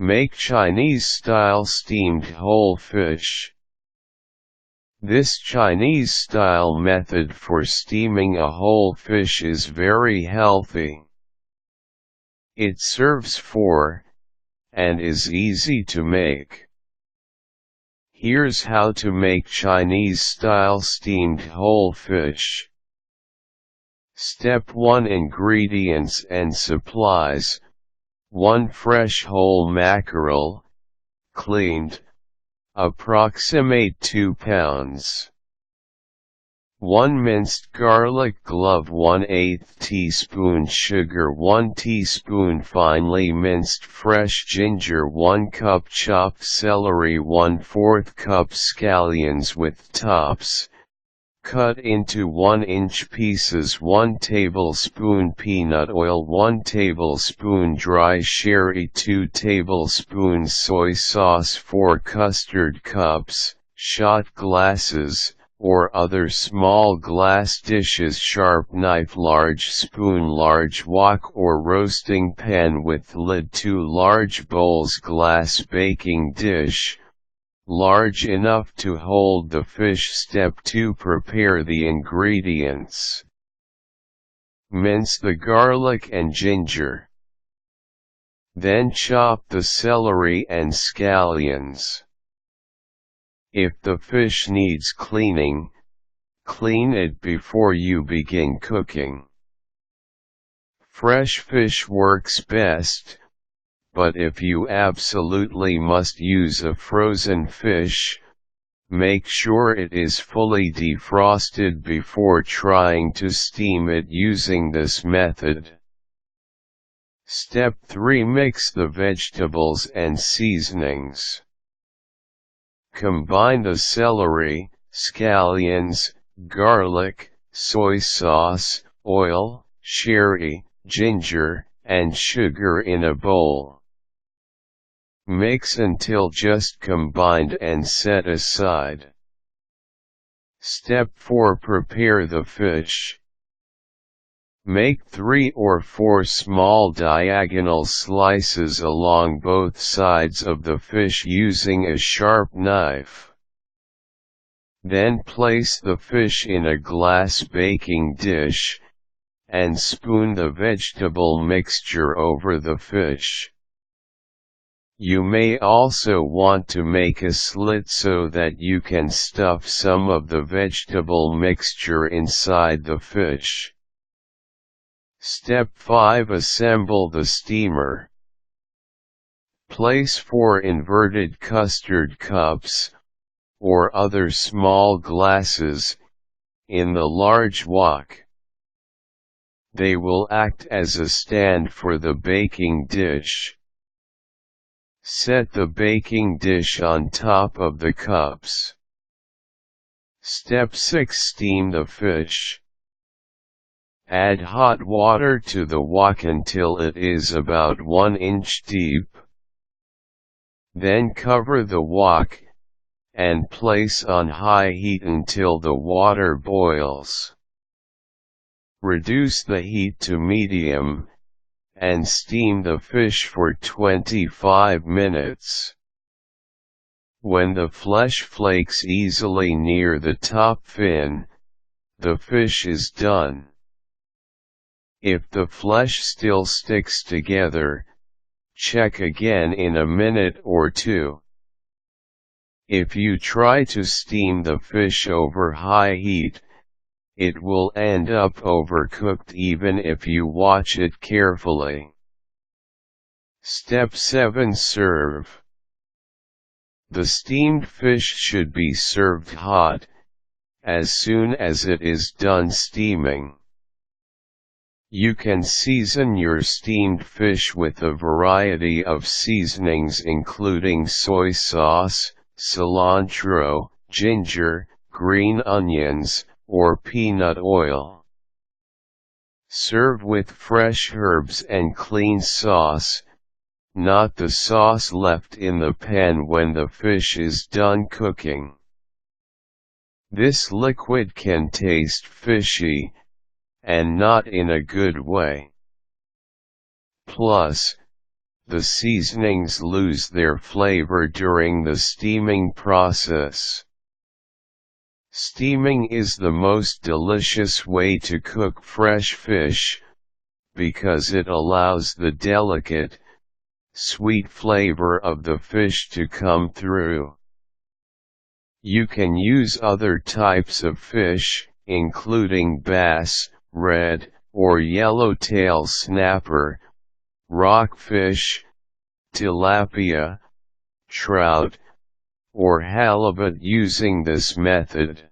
Make Chinese-style steamed whole fish. This Chinese-style method for steaming a whole fish is very healthy. It serves for, and is easy to make. Here's how to make Chinese-style steamed whole fish. Step 1: Ingredients and supplies. 1 fresh whole mackerel, cleaned, approximate 2 pounds. 1 minced garlic clove, 1/8 teaspoon sugar, 1 teaspoon finely minced fresh ginger, 1 cup chopped celery, 1/4 cup scallions with tops, cut into 1-inch pieces, 1 tablespoon peanut oil, 1 tablespoon dry sherry, 2 tablespoons soy sauce, 4 custard cups, shot glasses, or other small glass dishes, sharp knife, large spoon, large wok or roasting pan with lid, 2 large bowls, glass baking dish, large enough to hold the fish. Step 2: Prepare the ingredients. Mince the garlic and ginger. Then chop the celery and scallions. If the fish needs cleaning, clean it before you begin cooking. Fresh fish works best, but if you absolutely must use a frozen fish, make sure it is fully defrosted before trying to steam it using this method. Step 3: Mix the vegetables and seasonings. Combine the celery, scallions, garlic, soy sauce, oil, sherry, ginger, and sugar in a bowl. Mix until just combined and set aside. Step 4: Prepare the fish. Make 3 or 4 small diagonal slices along both sides of the fish using a sharp knife. Then place the fish in a glass baking dish, and spoon the vegetable mixture over the fish. You may also want to make a slit so that you can stuff some of the vegetable mixture inside the fish. Step 5: Assemble the steamer. Place 4 inverted custard cups, or other small glasses, in the large wok. They will act as a stand for the baking dish. Set the baking dish on top of the cups. Step 6: Steam the fish. Add hot water to the wok until it is about 1 inch deep. Then cover the wok, and place on high heat until the water boils. Reduce the heat to medium, and steam the fish for 25 minutes. When the flesh flakes easily near the top fin, the fish is done. If the flesh still sticks together, check again in a minute or 2. If you try to steam the fish over high heat, it will end up overcooked even if you watch it carefully. Step 7: Serve. The steamed fish should be served hot, as soon as it is done steaming. You can season your steamed fish with a variety of seasonings including soy sauce, cilantro, ginger, green onions, or peanut oil. Serve with fresh herbs and clean sauce, not the sauce left in the pan when the fish is done cooking. This liquid can taste fishy, and not in a good way. Plus, the seasonings lose their flavor during the steaming process. Steaming is the most delicious way to cook fresh fish, because it allows the delicate, sweet flavor of the fish to come through. You can use other types of fish, including bass, red or yellowtail snapper, rockfish, tilapia, trout, or halibut using this method.